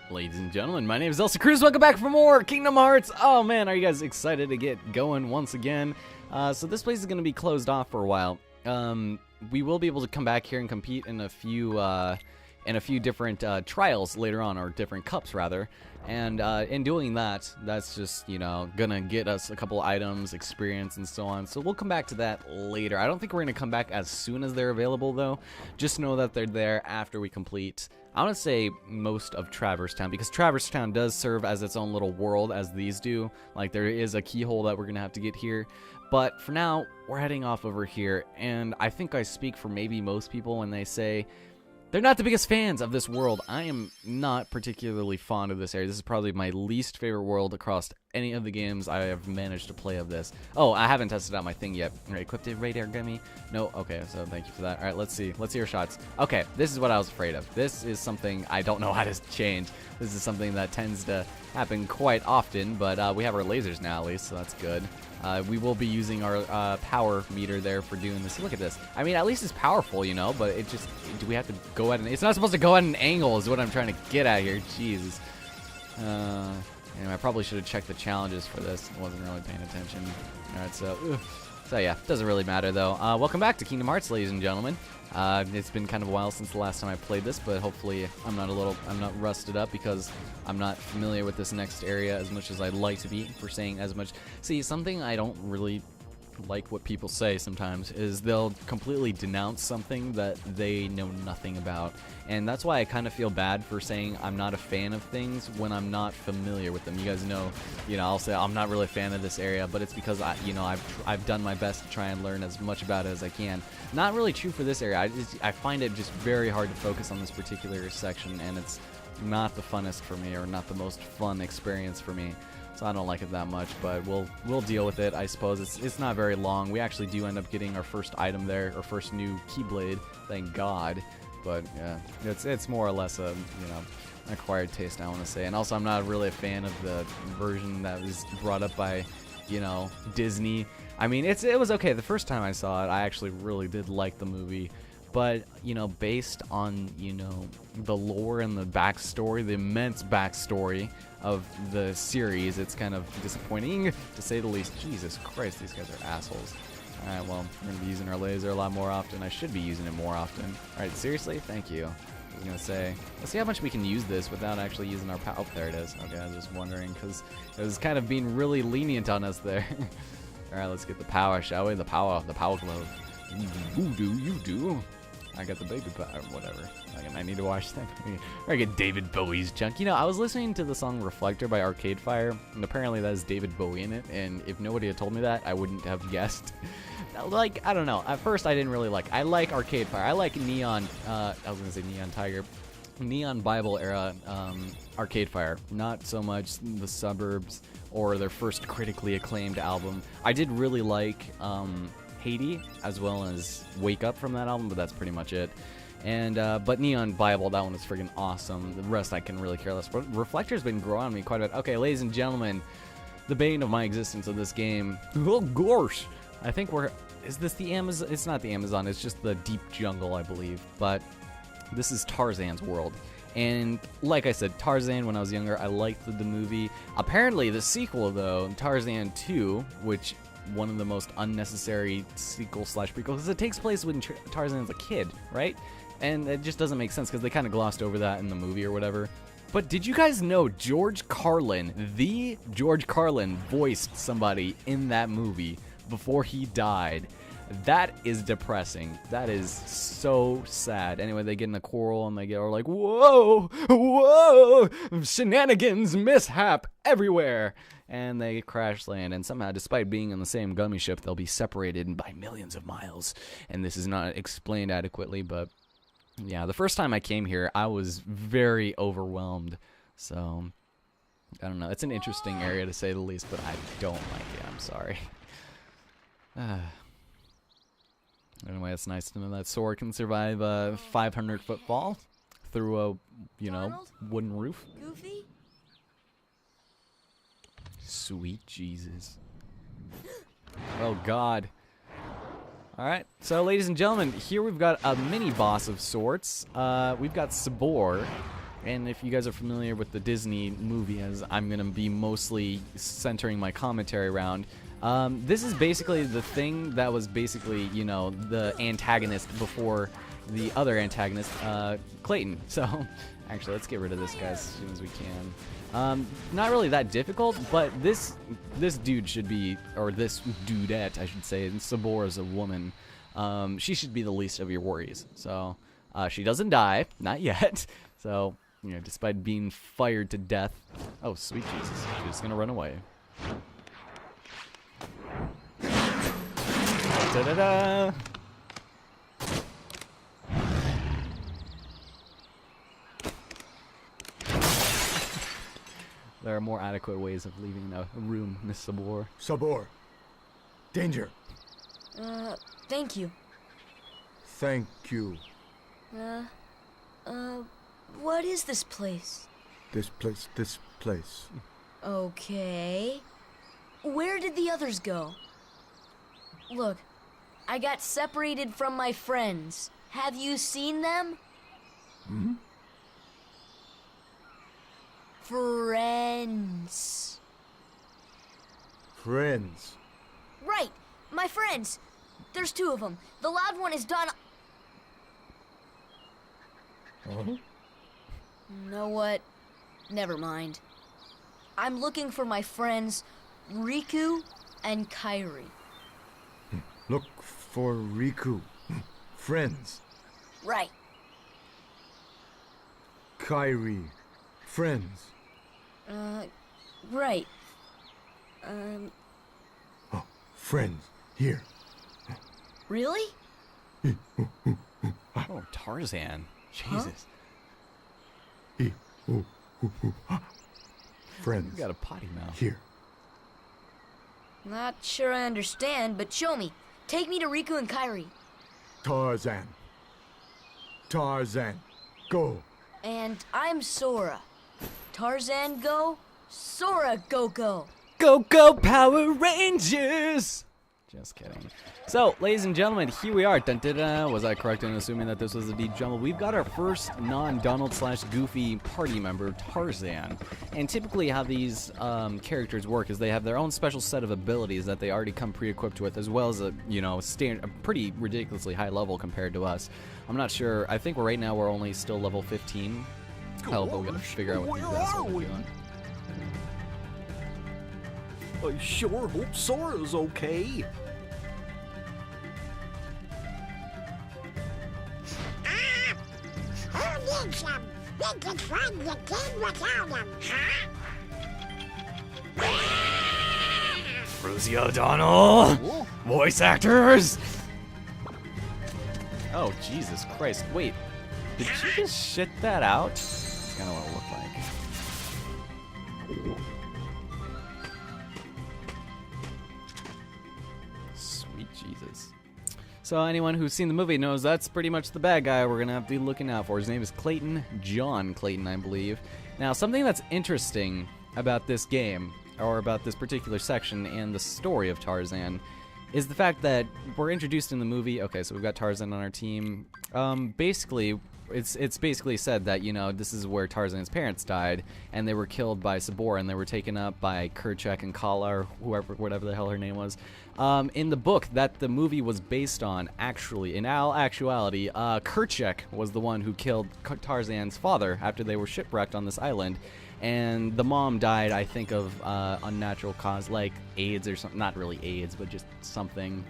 Ladies and gentlemen, my name is Elsa Cruz. Welcome back for more Kingdom Hearts. Oh man, are you guys excited to get going once again? So this place is going to be closed off for a while. We will be able to come back here and compete in a few different trials later on, or different cups rather. And in doing that, that's just, you know, gonna get us a couple items, experience, and so on. So we'll come back to that later. I don't think we're gonna come back as soon as they're available, though. Just know that they're there after we complete, I want to say, most of Traverse Town, because Traverse Town does serve as its own little world, as these do. Like, there is a keyhole that we're gonna have to get here. But for now, we're heading off over here, and I think I speak for maybe most people when they say they're not the biggest fans of this world. I am not particularly fond of this area. This is probably my least favorite world across any of the games I have managed to play of this. Oh, I haven't tested out my thing yet. Right, equipped a radar gummy? No? Okay, so thank you for that. All right, let's see. Let's see your shots. Okay, this is what I was afraid of. This is something I don't know how to change. This is something that tends to happen quite often, but we have our lasers now at least, so that's good. We will be using our power meter there for doing this. Look at this. I mean, at least it's powerful, you know, but it just, do we have to go at an, it's not supposed to go at an angle is what I'm trying to get at here. Jesus. Anyway, I probably should have checked the challenges for this. I wasn't really paying attention. Alright, so yeah, doesn't really matter though. Welcome back to Kingdom Hearts, ladies and gentlemen. It's been kind of a while since the last time I played this, but hopefully I'm not rusted up, because I'm not familiar with this next area as much as I'd like to be, for saying as much. See, something I don't really like what people say sometimes is they'll completely denounce something that they know nothing about, and that's why I kind of feel bad for saying I'm not a fan of things when I'm not familiar with them. You guys know, I'll say I'm not really a fan of this area, but it's because I've done my best to try and learn as much about it as I can. Not really true for this area. I find it just very hard to focus on this particular section, and it's not the funnest for me, or not the most fun experience for me. So I don't like it that much, but we'll deal with it, I suppose. It's not very long. We actually do end up getting our first item there, our first new Keyblade, thank God. But yeah, it's more or less a an acquired taste, I want to say. And also, I'm not really a fan of the version that was brought up by Disney. I mean, it was okay the first time I saw it. I actually really did like the movie. But, based on, the lore and the backstory, the immense backstory of the series, it's kind of disappointing, to say the least. Jesus Christ, these guys are assholes. Alright, well, we're going to be using our laser a lot more often. I should be using it more often. Alright, seriously? Thank you. I was going to say, let's see how much we can use this without actually using our power. Oh, there it is. Okay, I was just wondering, because it was kind of being really lenient on us there. Alright, let's get the power, shall we? The power glove. You do. I got the baby power, whatever. I need to watch that movie. Or I get David Bowie's junk. I was listening to the song Reflector by Arcade Fire, and apparently that has David Bowie in it, and if nobody had told me that, I wouldn't have guessed. Like, I don't know. At first, I didn't really I like Arcade Fire. I like Neon, I was going to say Neon Tiger. Neon Bible era Arcade Fire. Not so much the Suburbs or their first critically acclaimed album. I did really like Haiti, as well as Wake Up from that album, but that's pretty much it. And but Neon Bible, that one is friggin' awesome. The rest I can really care less. But Reflector's been growing on me quite a bit. Okay, ladies and gentlemen, the bane of my existence of this game. Oh gosh, I think is this the Amazon? It's not the Amazon. It's just the deep jungle, I believe. But this is Tarzan's world. And like I said, Tarzan, when I was younger, I liked the movie. Apparently, the sequel though, Tarzan 2, which one of the most unnecessary sequel/prequel, because it takes place when Tarzan's a kid, right? And it just doesn't make sense because they kind of glossed over that in the movie or whatever. But did you guys know George Carlin, the George Carlin, voiced somebody in that movie before he died? That is depressing. That is so sad. Anyway, they get in a quarrel and they are like, whoa, shenanigans, mishap everywhere. And they crash land, and somehow, despite being in the same gummy ship, they'll be separated by millions of miles. And this is not explained adequately, but yeah, the first time I came here, I was very overwhelmed. So, I don't know. It's an interesting area, to say the least, but I don't like it. I'm sorry. Anyway, it's nice to know that Sora can survive a 500-foot fall through a, wooden roof. Goofy? Sweet Jesus. Oh, God. Alright, so ladies and gentlemen, here we've got a mini-boss of sorts. We've got Sabor, and if you guys are familiar with the Disney movie, as I'm going to be mostly centering my commentary around, this is basically the thing that was basically, you know, the antagonist before the other antagonist, Clayton. So, actually, let's get rid of this guy as soon as we can. Not really that difficult, but this dude should be, or this dudette, I should say, and Sabor is a woman. She should be the least of your worries. So, she doesn't die, not yet. So, you know, despite being fired to death. Oh, sweet Jesus, she's just gonna run away. Da-da-da! There are more adequate ways of leaving a room, Miss Sabor. Sabor. Danger. Thank you. Thank you. What is this place? This place. Okay. Where did the others go? Look, I got separated from my friends. Have you seen them? Hmm? Friends. Friends. Right, my friends. There's 2 of them. The loud one is Don. Huh? Know what? Never mind. I'm looking for my friends Riku and Kairi. Look for Riku. Friends. Right. Kairi. Friends. Right. Oh, friends. Here. Really? Oh, Tarzan. Jesus. Friends. You got a potty mouth. Here. Not sure I understand, but show me. Take me to Riku and Kairi. Tarzan. Tarzan. Go. And I'm Sora. Tarzan go, Sora go. Go, go, Power Rangers! Just kidding. So, ladies and gentlemen, here we are. Dun, dun, dun. Was I correct in assuming that this was a deep jumble? We've got our first non-Donald/Goofy party member, Tarzan. And typically how these characters work is they have their own special set of abilities that they already come pre-equipped with, as well as a, you know, a pretty ridiculously high level compared to us. I'm not sure. I think right now we're only still level 15. Hell, but we gotta figure out what these guys are doing. I sure hope Sora's okay. Who needs them? We could run the game without them, huh? Rosie O'Donnell! Voice actors! Oh, Jesus Christ. Wait, did you just shit that out? That's kind of what it looked like. Sweet Jesus. So anyone who's seen the movie knows that's pretty much the bad guy we're going to have to be looking out for. His name is Clayton, John Clayton, I believe. Now, something that's interesting about this game, or about this particular section and the story of Tarzan, is the fact that we're introduced in the movie. Okay, so we've got Tarzan on our team. Basically, it's basically said that, you know, this is where Tarzan's parents died, and they were killed by Sabor, and they were taken up by Kerchak and Kala, or whoever, whatever the hell her name was. In the book that the movie was based on, actually, in all actuality, Kerchak was the one who killed Tarzan's father after they were shipwrecked on this island. And the mom died, I think, of unnatural cause, like AIDS or something. Not really AIDS, but just something.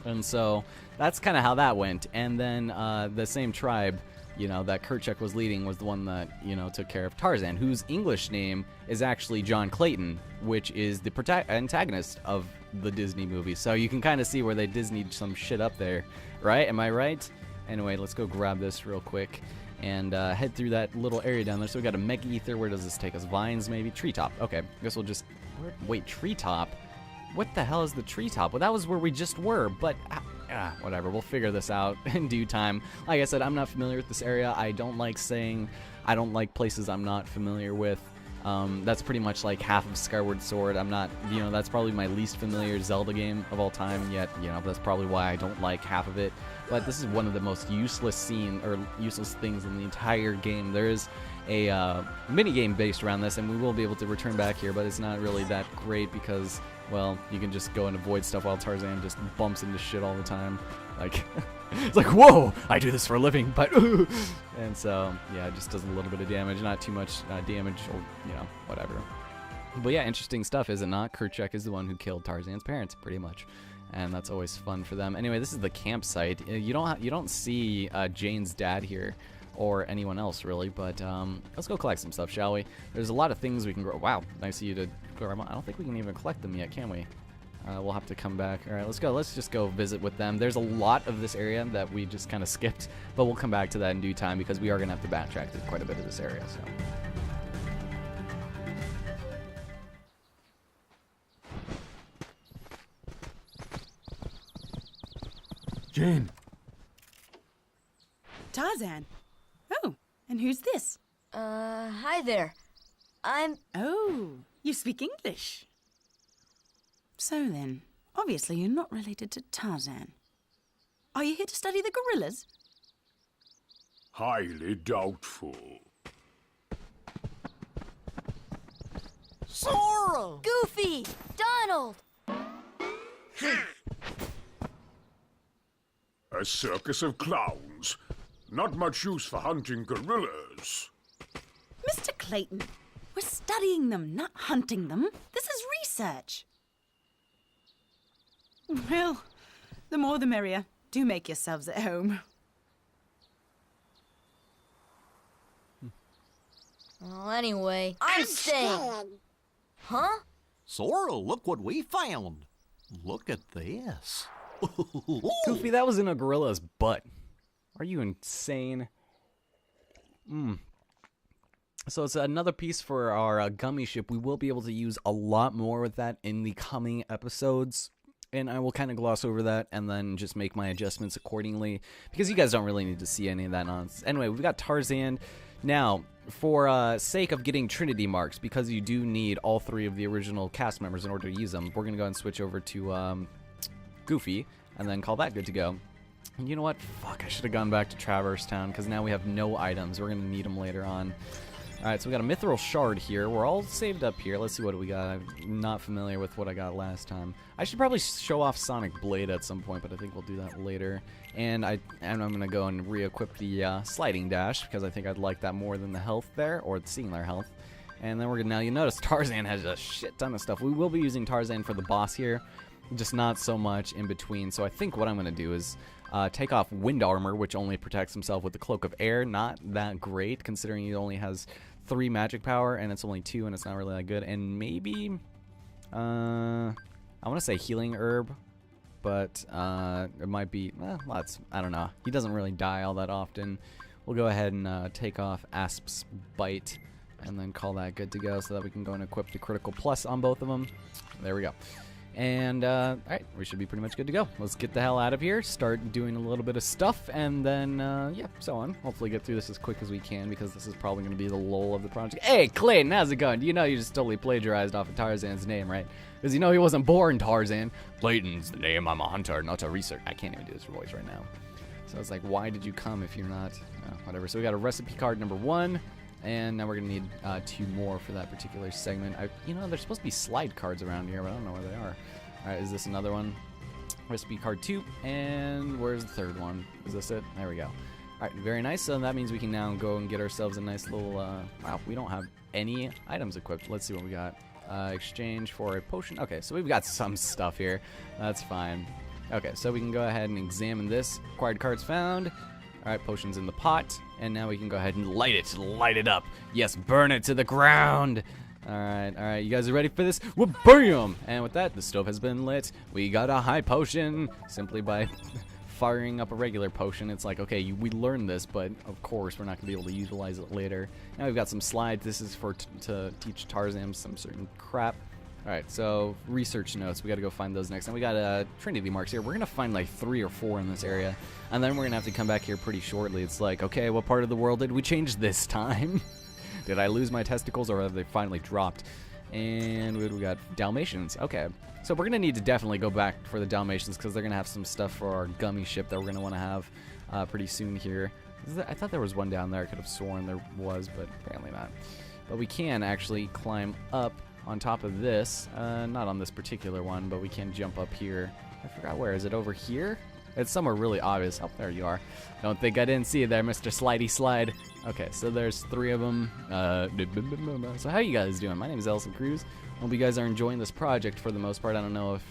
And so that's kind of how that went. And then the same tribe, you know, that Kerchak was leading was the one that, you know, took care of Tarzan, whose English name is actually John Clayton, which is the antagonist of the Disney movie. So you can kind of see where they Disneyed some shit up there, right? Am I right? Anyway, let's go grab this real quick and head through that little area down there. So we got a Mega Ether. Where does this take us? Vines, maybe? Treetop. Okay, I guess we'll just... Wait, Treetop? What the hell is the Treetop? Well, that was where we just were, but... whatever. We'll figure this out in due time. Like I said, I'm not familiar with this area. I don't like saying... I don't like places I'm not familiar with. That's pretty much like half of Skyward Sword. I'm not... You know, that's probably my least familiar Zelda game of all time, yet, you know, that's probably why I don't like half of it. But this is one of the most useless useless things in the entire game. There is a mini game based around this, and we will be able to return back here, but it's not really that great because, well, you can just go and avoid stuff while Tarzan just bumps into shit all the time. Like, it's like, whoa, I do this for a living, but, and so, yeah, it just does a little bit of damage, not too much damage, or, you know, whatever. But yeah, interesting stuff, is it not? Kerchak is the one who killed Tarzan's parents, pretty much, and that's always fun for them. Anyway, this is the campsite. You don't see Jane's dad here, or anyone else really, but let's go collect some stuff, shall we? There's a lot of things we can grow. Wow, nice of you to grow. I don't think we can even collect them yet, can we? We'll have to come back. All right, let's go. Let's just go visit with them. There's a lot of this area that we just kind of skipped, but we'll come back to that in due time because we are going to have to backtrack through quite a bit of this area. So. Jane. Tarzan. Oh, and who's this? Hi there. Oh, you speak English. So then, obviously you're not related to Tarzan. Are you here to study the gorillas? Highly doubtful. Sora! Goofy! Donald! A circus of clowns. Not much use for hunting gorillas. Mr. Clayton, we're studying them, not hunting them. This is research. Well, the more the merrier. Do make yourselves at home. Well, anyway, I'm staying. Huh? Sora, look what we found. Look at this. Goofy, that was in a gorilla's butt. Are you insane? So it's another piece for our gummy ship. We will be able to use a lot more with that in the coming episodes. And I will kind of gloss over that and then just make my adjustments accordingly, because you guys don't really need to see any of that nonsense. Anyway, we've got Tarzan. Now, for sake of getting Trinity marks, because you do need all 3 of the original cast members in order to use them, we're going to go and switch over to Goofy and then call that good to go. And you know what? Fuck, I should have gone back to Traverse Town, because now we have no items. We're going to need them later on. Alright, so we got a mithril shard here. We're all saved up here. Let's see what we got. I'm not familiar with what I got last time. I should probably show off Sonic Blade at some point, but I think we'll do that later. And I'm going to go and re-equip the sliding dash, because I think I'd like that more than the health there, or the singular health. And then we're gonna, now you notice Tarzan has a shit ton of stuff. We will be using Tarzan for the boss here, just not so much in between. So I think what I'm going to do is take off wind armor, which only protects himself with the cloak of air. Not that great, considering he only has 3 magic power, and it's only 2, and it's not really that good. And maybe, I want to say healing herb, but it might be, I don't know. He doesn't really die all that often. We'll go ahead and take off Asp's Bite, and then call that good to go, so that we can go and equip the critical plus on both of them. There we go. And, alright, we should be pretty much good to go. Let's get the hell out of here, start doing a little bit of stuff, and then, yeah, so on. Hopefully get through this as quick as we can, because this is probably going to be the lull of the project. Hey, Clayton, how's it going? You know you just totally plagiarized off of Tarzan's name, right? Because you know he wasn't born Tarzan. Clayton's the name, I'm a hunter, not a researcher. I can't even do this voice right now. So it's like, why did you come if you're not, whatever. So we got a recipe card number 1. And now we're going to need 2 more for that particular segment. You know, there's supposed to be slide cards around here, but I don't know where they are. All right, is this another one? Recipe card 2. And where's the 3rd one? Is this it? There we go. All right, very nice. So that means we can now go and get ourselves a nice little... wow, we don't have any items equipped. Let's see what we got. Exchange for a potion. Okay, so we've got some stuff here. That's fine. Okay, so we can go ahead and examine this. Acquired cards found. All right, potion's in the pot, and now we can go ahead and light it up. Yes, burn it to the ground. All right, you guys are ready for this? Well, bam! And with that, the stove has been lit. We got a high potion simply by firing up a regular potion. It's like, okay, we learned this, but of course we're not gonna be able to utilize it later. Now we've got some slides. This is for to teach Tarzan some certain crap. All right, so research notes. We got to go find those next. And we got Trinity marks here. We're going to find like 3 or 4 in this area. And then we're going to have to come back here pretty shortly. It's like, okay, what part of the world did we change this time? Did I lose my testicles, or have they finally dropped? And we got Dalmatians. Okay, so we're going to need to definitely go back for the Dalmatians, because they're going to have some stuff for our gummy ship that we're going to want to have pretty soon here. I thought there was one down there. I could have sworn there was, but apparently not. But we can actually climb up on top of this. Not on this particular one, but we can jump up here. I forgot where. Is it over here? It's somewhere really obvious. Oh, there you are. Don't think I didn't see you there, Mr. Slidey Slide. Okay, so there's 3 of them. So how you guys doing? My name is Ellison Cruz. Hope you guys are enjoying this project for the most part. I don't know if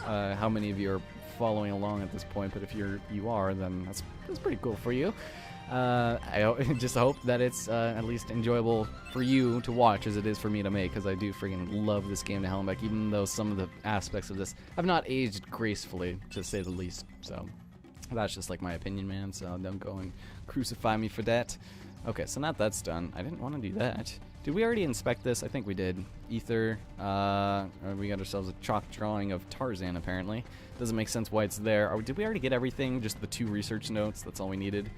how many of you are following along at this point, but if you are, then that's pretty cool for you. I just hope that it's at least enjoyable for you to watch as it is for me to make, because I do freaking love this game to hell and back, even though some of the aspects of this have not aged gracefully, to say the least. So that's just like my opinion, man, so don't go and crucify me for that. Okay, so now that's done. I didn't want to do that. Did we already inspect this? I think we did. Ether, we got ourselves a chalk drawing of Tarzan, apparently. Doesn't make sense why it's there. Did we already get everything? Just the 2 research notes? That's all we needed.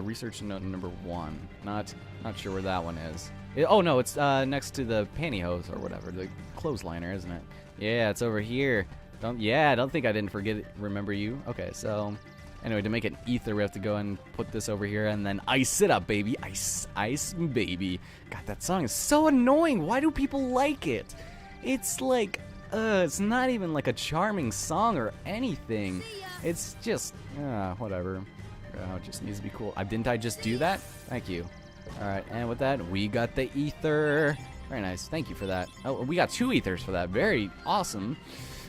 Research note number 1. Not sure where that one is. Oh no, it's next to the pantyhose or whatever, the clothesliner, isn't it? Yeah, it's over here. Don't think I didn't remember you. Okay, so anyway, to make it ether, we have to go and put this over here and then ice it up, baby. Ice, baby. God, that song is so annoying. Why do people like it? It's like, it's not even like a charming song or anything. It's just, whatever. Oh, it just needs to be cool. Didn't I just do that? Thank you. Alright, and with that, we got the ether. Very nice. Thank you for that. Oh, we got 2 ethers for that. Very awesome.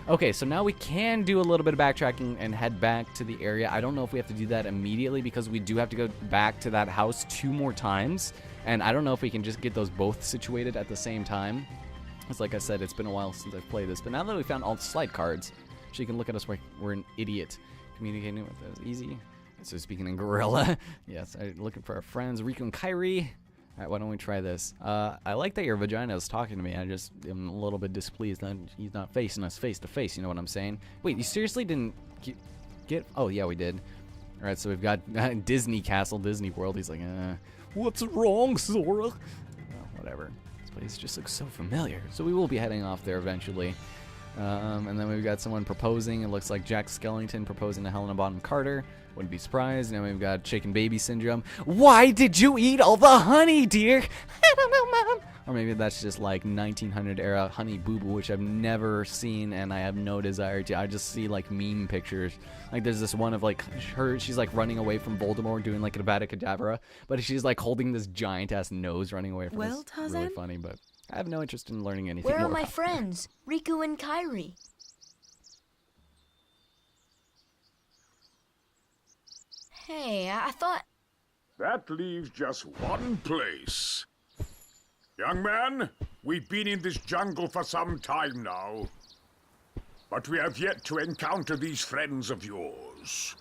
Okay, so now we can do a little bit of backtracking and head back to the area. I don't know if we have to do that immediately, because we do have to go back to that house 2 more times. And I don't know if we can just get those both situated at the same time. Because like I said, it's been a while since I've played this. But now that we found all the slide cards, she can look at us like we're an idiot. Communicating with us easy. So speaking in gorilla, yes, looking for our friends, Riku and Kairi. All right, why don't we try this? I like that your vagina is talking to me. I just am a little bit displeased that he's not facing us face to face. You know what I'm saying? Wait, you seriously didn't get? Oh yeah, we did. All right, so we've got Disney Castle, Disney World. He's like, what's wrong, Sora? Well, whatever. This place just looks so familiar. So we will be heading off there eventually. And then we've got someone proposing. It looks like Jack Skellington proposing to Helena Bonham Carter. Wouldn't be surprised. Now we've got shaken baby syndrome. Why did you eat all the honey, dear? I don't know, Mom. Or maybe that's just like 1900 era Honey Boo Boo, which I've never seen and I have no desire to. I just see like meme pictures. Like there's this one of like she's like running away from Voldemort doing like an Avada Kedavra, but she's like holding this giant ass nose running away from us. Well, Tarzan? Really funny, but I have no interest in learning anything Where more are my about friends, Riku and Kairi? Hey, I thought... That leaves just one place. Young man, we've been in this jungle for some time now. But we have yet to encounter these friends of yours.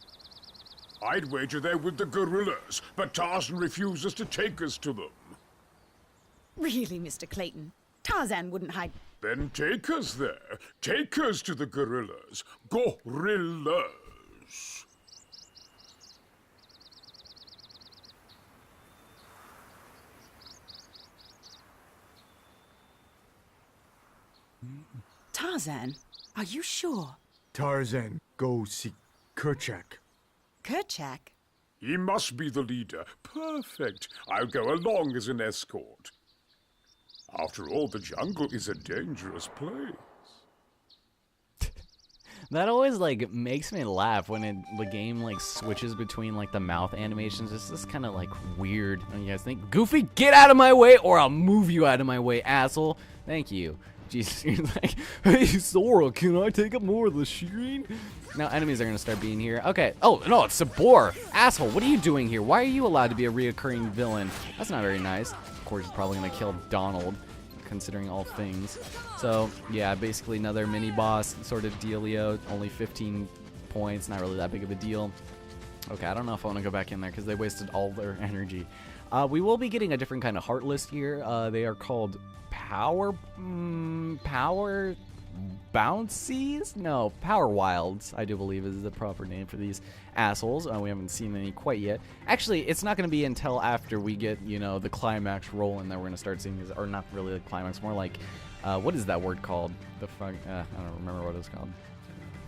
I'd wager they're with the gorillas, but Tarzan refuses to take us to them. Really, Mr. Clayton? Tarzan wouldn't hide... Then take us there. Take us to the gorillas. Gorillas. Tarzan, are you sure? Tarzan, go see Kerchak. Kerchak? He must be the leader. Perfect. I'll go along as an escort. After all, the jungle is a dangerous place. That always like makes me laugh when the game like switches between like the mouth animations. It's just kind of like weird. And you guys think, Goofy, get out of my way or I'll move you out of my way, asshole. Thank you. Jesus, you're like, hey Sora, can I take up more of the screen? Now enemies are gonna start being here. Okay. Oh no, it's Sabor. Asshole, what are you doing here? Why are you allowed to be a reoccurring villain? That's not very nice. Of course, he's probably gonna kill Donald, considering all things. So yeah, basically another mini boss sort of dealio. Only 15 points, not really that big of a deal. Okay, I don't know if I want to go back in there because they wasted all their energy. We will be getting a different kind of heart list here. They are called power bouncies? No, power wilds, I do believe is the proper name for these assholes. We haven't seen any quite yet. Actually, it's not going to be until after we get, you know, the climax rolling that we're going to start seeing these, or not really the climax, more like, what is that word called? The fuck, I don't remember what it's called.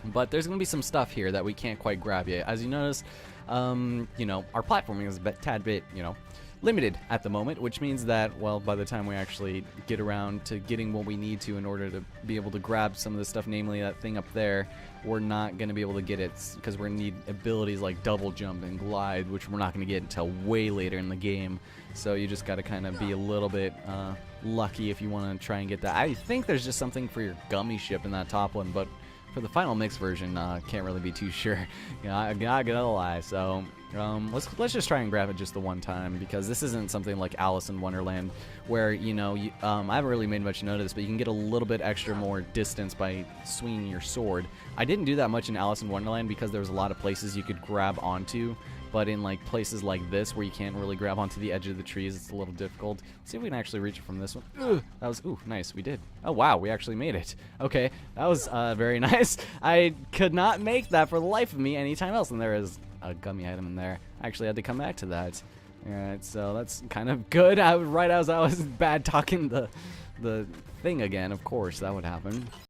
But there's going to be some stuff here that we can't quite grab yet. As you notice, you know, our platforming is a tad bit, you know, limited at the moment, which means that, well, by the time we actually get around to getting what we need to in order to be able to grab some of this stuff, namely that thing up there, we're not going to be able to get it because we're going to need abilities like double jump and glide, which we're not going to get until way later in the game. So you just got to kind of be a little bit lucky if you want to try and get that. I think there's just something for your gummy ship in that top one, but for the final mix version, can't really be too sure. You know, I'm not gonna lie. So let's just try and grab it just the one time, because this isn't something like Alice in Wonderland, where you know I haven't really made much note of this, but you can get a little bit extra more distance by swinging your sword. I didn't do that much in Alice in Wonderland because there was a lot of places you could grab onto. But in like places like this where you can't really grab onto the edge of the trees, it's a little difficult. Let's see if we can actually reach it from this one. Ugh, that was, ooh, nice, we did. Oh wow, we actually made it. Okay, that was very nice. I could not make that for the life of me anytime else, and there is a gummy item in there. I actually had to come back to that. Alright, so that's kind of good. Right as I was bad talking the thing again, of course, that would happen.